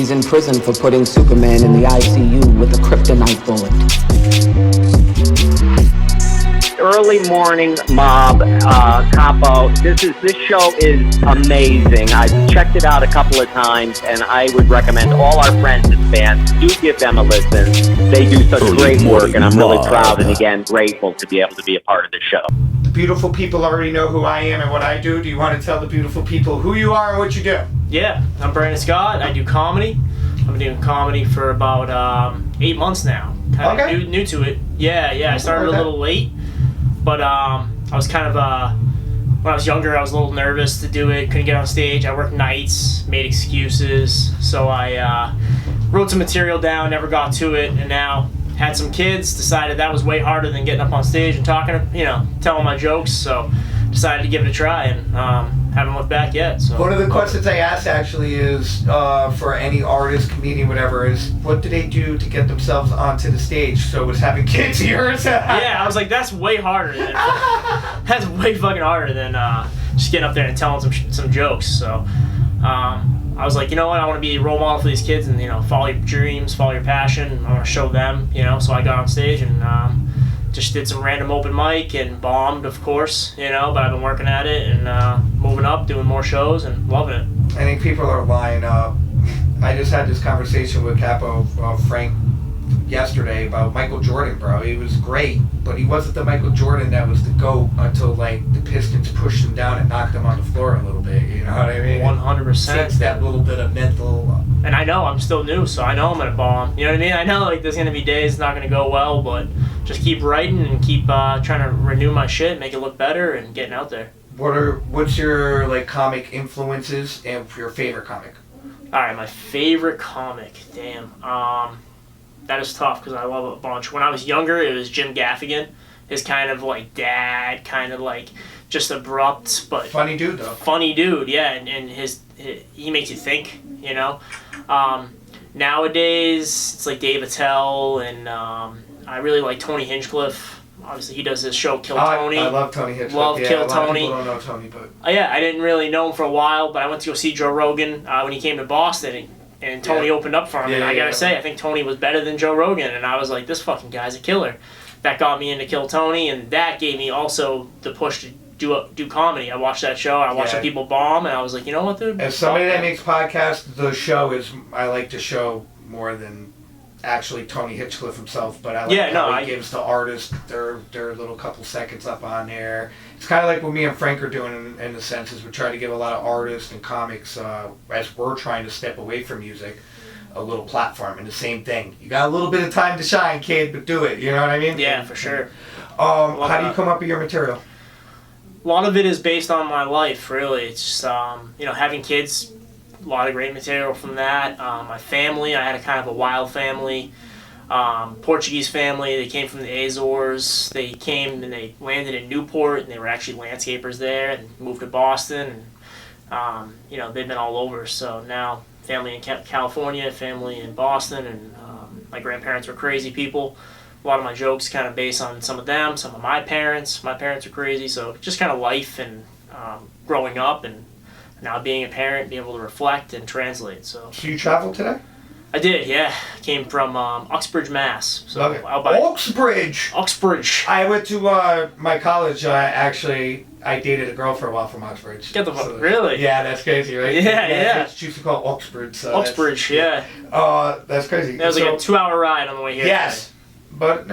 He's in prison for putting Superman in the ICU with a Criptoknight bullet. Earlymorningmob, Capo. This show is amazing. I've checked it out a couple of times, and I would recommend all our friends and fans do give them a listen. They do such great work, and I'm really proud and again grateful to be able to be a part of the show. The beautiful people already know who I am and what I do. Do you want to tell the beautiful people who you are and what you do? Yeah, I'm Brandon Scott. I do comedy. I've been doing comedy for about 8 months now. Kind of new to it. Yeah. I started a little late. But I was kind of, when I was younger, I was a little nervous to do it, couldn't get on stage. I worked nights, made excuses, so I wrote some material down, never got to it, and now had some kids, decided that was way harder than getting up on stage and talking, telling my jokes, so decided to give it a try, and haven't looked back yet. So one of the questions I asked actually is, for any artist, comedian, whatever, is what do they do to get themselves onto the stage? So was having kids yours? Yeah, I was like, that's way harder. That's way fucking harder than just getting up there and telling some jokes. So I was like, you know what, I want to be a role model for these kids and, follow your dreams, follow your passion. I want to show them, so I got on stage and just did some random open mic and bombed, of course, but I've been working at it and moving up, doing more shows and loving it. I think people are lying up. I just had this conversation with Capo Frank yesterday about Michael Jordan, bro. He was great, but he wasn't the Michael Jordan that was the GOAT until the Pistons pushed him down and knocked him on the floor a little bit, you know what I mean? 100%. Takes that little bit of mental... And I know, I'm still new, so I know I'm going to bomb. You know what I mean? I know there's going to be days it's not going to go well, but just keep writing and keep trying to renew my shit, make it look better, and getting out there. What's your comic influences and your favorite comic? Alright, my favorite comic, damn. That is tough because I love a bunch. When I was younger, it was Jim Gaffigan. His kind of dad, kind of just abrupt, but funny dude though. Funny dude, yeah, and he makes you think, Nowadays, it's Dave Attell, and I really like Tony Hinchcliffe. Obviously, he does his show Kill Tony. I love Tony Hinchcliffe. Love Kill Tony. People don't know Tony, but I didn't really know him for a while, but I went to go see Joe Rogan when he came to Boston, and Tony opened up for him. And I gotta say, I think Tony was better than Joe Rogan, and I was like, this fucking guy's a killer. That got me into Kill Tony, and that gave me also the push to do comedy. I watched that show, I watched the people bomb, and I was like, you know what, dude? As somebody that makes podcasts, the show is, I like the show more than actually Tony Hinchcliffe himself, but I like how he gives the artists their little couple seconds up on there. It's kind of like what me and Frank are doing in the sense is we try to give a lot of artists and comics, as we're trying to step away from music, a little platform, and the same thing. You got a little bit of time to shine, kid, but do it, you know what I mean? Yeah, for sure. How do you come up with your material? A lot of it is based on my life, really. It's just, having kids, a lot of great material from that. My family, I had a kind of a wild family, Portuguese family. They came from the Azores. They came and they landed in Newport, and they were actually landscapers there and moved to Boston. And, they've been all over. So now family in California, family in Boston, and my grandparents were crazy people. A lot of my jokes kind of based on some of them, some of my parents. My parents are crazy, so just kind of life and growing up and now being a parent, being able to reflect and translate. So you traveled today? I did, yeah. Came from Uxbridge, Mass. So Uxbridge! Uxbridge. I went to my college. I dated a girl for a while from Uxbridge. Get the fuck, really? Yeah, that's crazy, right? Yeah. She used to call it Uxbridge. So Uxbridge, yeah. That's crazy. That was like a 2-hour ride on the way here. Yes. Today. But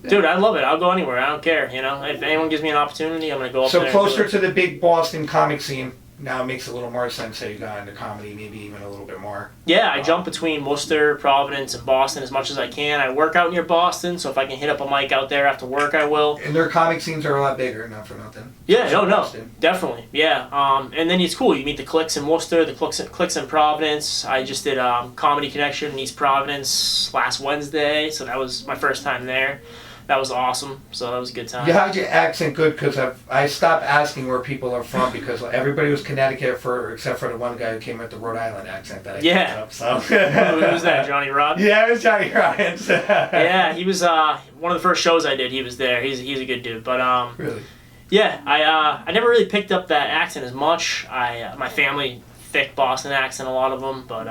dude, I love it. I'll go anywhere. I don't care. If anyone gives me an opportunity, I'm gonna go up there. So closer to the big Boston comic scene. Now it makes a little more sense that you got into comedy, maybe even a little bit more. Yeah, I jump between Worcester, Providence, and Boston as much as I can. I work out near Boston, so if I can hit up a mic out there after work, I will. And their comic scenes are a lot bigger, not for nothing. Yeah, no, definitely. Yeah, and then it's cool. You meet the cliques in Worcester, the cliques in Providence. I just did Comedy Connection in East Providence last Wednesday, so that was my first time there. That was awesome, so that was a good time. You had your accent good because I stopped asking where people are from because everybody was Connecticut except for the one guy who came with the Rhode Island accent that I picked up. So. Who was that, Johnny Robbins? Yeah, it was Johnny Robbins. Yeah, he was one of the first shows I did. He was there. He's a good dude, but really. Yeah, I never really picked up that accent as much. My family thick Boston accent, a lot of them, but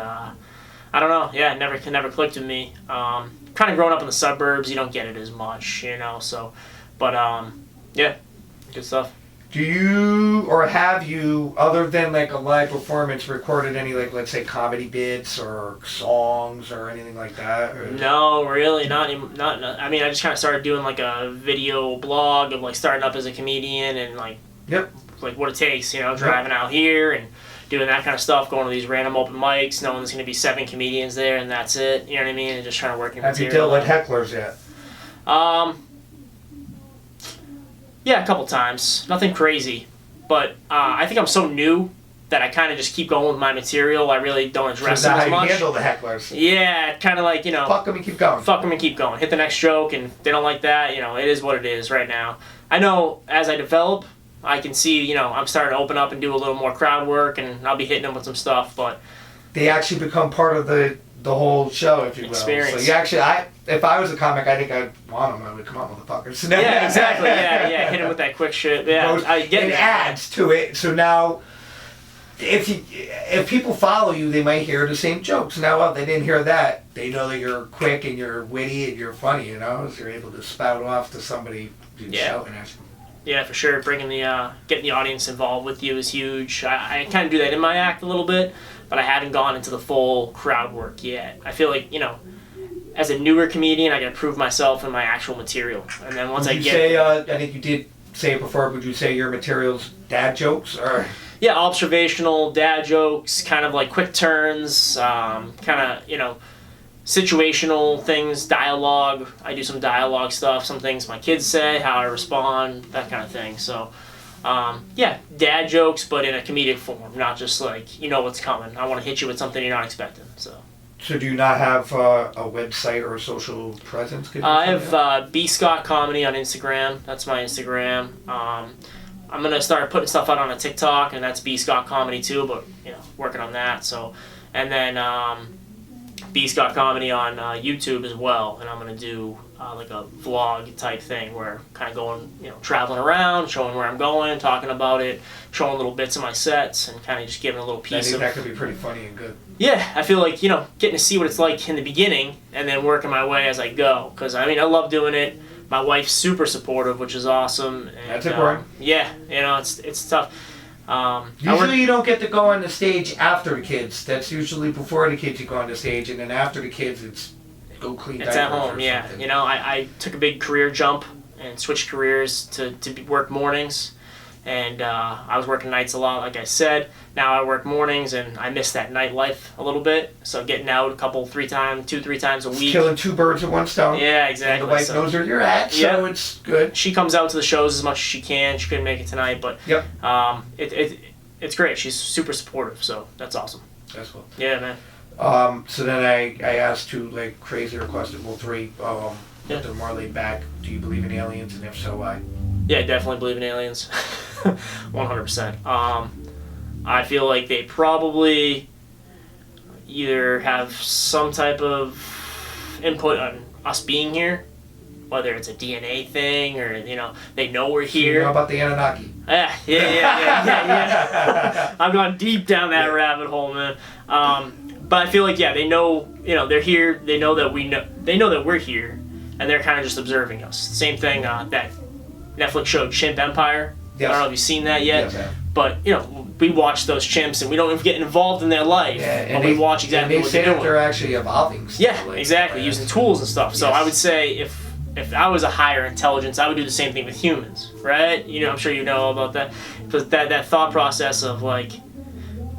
I don't know. Yeah, it never clicked with me. Kind of growing up in the suburbs, you don't get it as much, you know. So, but yeah, good stuff. Do you, or have you, other than like a live performance, recorded any, like, let's say, comedy bits or songs or anything like that? Or? No, really, not. I mean, I just kind of started doing like a video blog of like starting up as a comedian and like, Yep. like what it takes, you know, driving out here and doing that kind of stuff, going to these random open mics, knowing there's going to be 7 comedians there and that's it, you know what I mean, and just trying to work your Have you material. dealt with hecklers yet? Yeah, a couple times. Nothing crazy. But I think I'm so new that I kind of just keep going with my material. I really don't address So them how as you much. handle the hecklers? Yeah, kind of like, you know, Fuck them and keep going. fuck them and keep going. Hit the next joke, and if they don't like that, you know, it is what it is right now. I know as I develop, I can see, you know, I'm starting to open up and do a little more crowd work, and I'll be hitting them with some stuff, but... They actually become part of the whole show, if you will. Experience. So you actually, if I was a comic, I think I'd want them. I would come on, motherfuckers. Yeah, exactly. Yeah. Hit them with that quick shit. Yeah, I get it. that. Adds to it. So now, if people follow you, they might hear the same jokes. Now, well, they didn't hear that. They know that you're quick and you're witty and you're funny. You know, so you're able to spout off to somebody who's shouting at you. Yeah, for sure. Bringing getting the audience involved with you is huge. I kind of do that in my act a little bit, but I haven't gone into the full crowd work yet. I feel like, you know, as a newer comedian, I got to prove myself in my actual material, and then once I get, I think you did say it before. Would you say your material's dad jokes or? Yeah, observational dad jokes, kind of like quick turns, kind of, you know, situational things, dialogue. I do some dialogue stuff, some things my kids say, how I respond, that kind of thing. So, yeah, dad jokes, but in a comedic form, not just like, you know what's coming. I want to hit you with something you're not expecting. So do you not have a website or a social presence? I have B. Scott Comedy on Instagram. That's my Instagram. I'm going to start putting stuff out on a TikTok, and that's B. Scott Comedy too, but, you know, working on that. So, and then B. Scott Comedy on YouTube as well, and I'm going to do like a vlog type thing where kind of going, you know, traveling around, showing where I'm going, talking about it, showing little bits of my sets, and kind of just giving a little piece I think of... that could be pretty funny and good. Yeah, I feel like, you know, getting to see what it's like in the beginning and then working my way as I go. Because, I mean, I love doing it. My wife's super supportive, which is awesome. And, that's important. Yeah, you know, it's tough. Usually you don't get to go on the stage after the kids. That's usually before the kids you go on the stage, and then after the kids it's go clean It's at home, yeah. You know, I took a big career jump and switched careers to work mornings. And I was working nights a lot, like I said. Now I work mornings, and I miss that nightlife a little bit. So getting out 2-3 times a week. Killing 2 birds with 1 stone. Yeah, exactly. And the wife knows where you're at, so it's good. She comes out to the shows as much as she can. She couldn't make it tonight, but it's great. She's super supportive, so that's awesome. That's cool. Yeah, man. So then I asked 2 like crazy or questionable 3. They're more laid back. Do you believe in aliens, and if so, why? Yeah, definitely believe in aliens. 100%. I feel like they probably either have some type of input on us being here, whether it's a DNA thing or, you know, they know we're here. You know about the Anunnaki? Yeah. I've gone deep down that rabbit hole, man. But I feel like, yeah, they know, you know, they're here. They know that they know that we're here, and they're kind of just observing us. Same thing, that Netflix show Chimp Empire. Yes. I don't know if you've seen that yet. Yes, but, you know, we watch those chimps and we don't even get involved in their life. Yeah, but we watch exactly what they're doing. They say that they're actually evolving. Yeah, exactly, using tools and stuff. So I would say if I was a higher intelligence, I would do the same thing with humans, right? You know, I'm sure you know about that. But that thought process of like,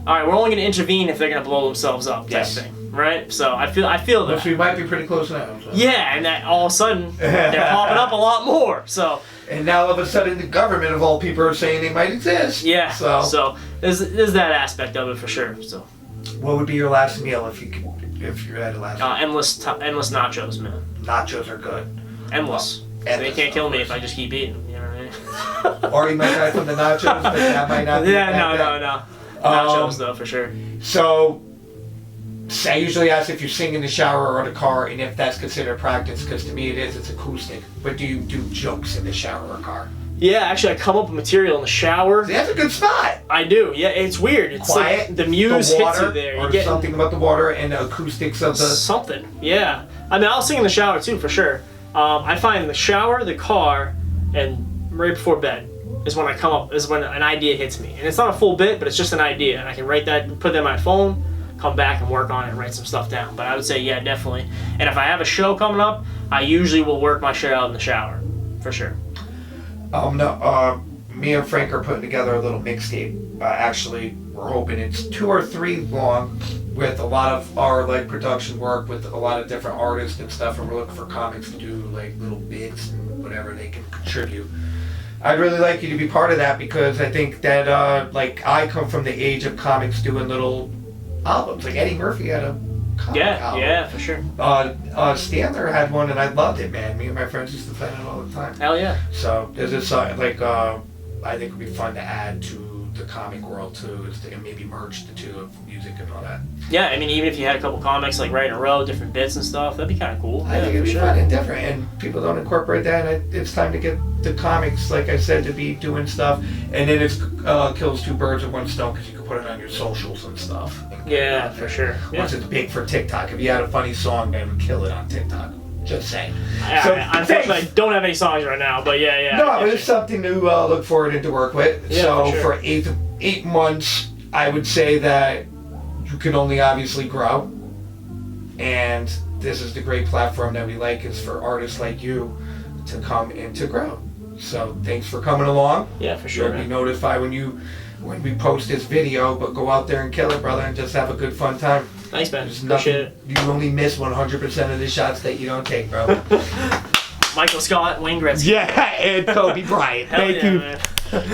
all right, we're only going to intervene if they're going to blow themselves up type thing, right? So I feel that. Which we might be pretty close now. So. Yeah, and that all of a sudden they're popping up a lot more. So. And now all of a sudden the government of all people are saying they might exist. Yeah. So there's that aspect of it for sure. So. What would be your last meal if you had a last meal? Endless nachos, man. Nachos are good. Endless. So they can't kill me if I just keep eating them. You know what I mean? Or you might die from the nachos, but that might not be. No. Nachos though, for sure. So, I usually ask if you sing in the shower or in the car, and if that's considered practice, because to me it is. It's acoustic. But do you do jokes in the shower or car? Yeah, actually, I come up with material in the shower. That's a good spot. I do. Yeah, it's weird. It's Quiet. like the muse the hits water, you there. Or You get something about the water and the acoustics of the. something. Yeah. I mean, I'll sing in the shower too, for sure. I find the shower, the car, and right before bed is when an idea hits me. And it's not a full bit, but it's just an idea. And I can write that, put that in my phone, come back and work on it and write some stuff down. But I would say, yeah, definitely. And if I have a show coming up, I usually will work my shit out in the shower, for sure. Me and Frank are putting together a little mixtape. Actually, we're hoping it's 2 or 3 long with a lot of our like production work with a lot of different artists and stuff. And we're looking for comics to do like little bits and whatever they can contribute. I'd really like you to be part of that because I think that like I come from the age of comics doing little albums. Like Eddie Murphy had a comic album. Yeah, for sure. Stanler had one and I loved it, man. Me and my friends used to play it all the time. Hell yeah. So there's this I think would be fun to add to the comic world too, is to maybe merge the two of music and all that. Yeah, I mean, even if you had a couple comics like right in a row, different bits and stuff, that'd be kind of cool. I think it'd be fun and different, and people don't incorporate that. And it's time to get the comics, like I said, to be doing stuff, and then it kills 2 birds with 1 stone because you can put it on your socials and stuff. Yeah, for sure. Once it's big for TikTok, if you had a funny song, they would kill it on TikTok. Just saying. Unfortunately, I don't have any songs right now, but yeah. No, but it's something to look forward to work with. Yeah, so for for 8 months, I would say that you can only obviously grow. And this is the great platform that we like, is for artists like you to come and to grow. So thanks for coming along. Yeah, for sure. You'll be notified when we post this video, but go out there and kill it, brother, and just have a good fun time. Thanks, man. There's Appreciate nothing, you only miss 100% of the shots that you don't take, bro. Michael Scott, Wayne Gretzky. Yeah, and Kobe Bryant. Hell Thank yeah, you. Man.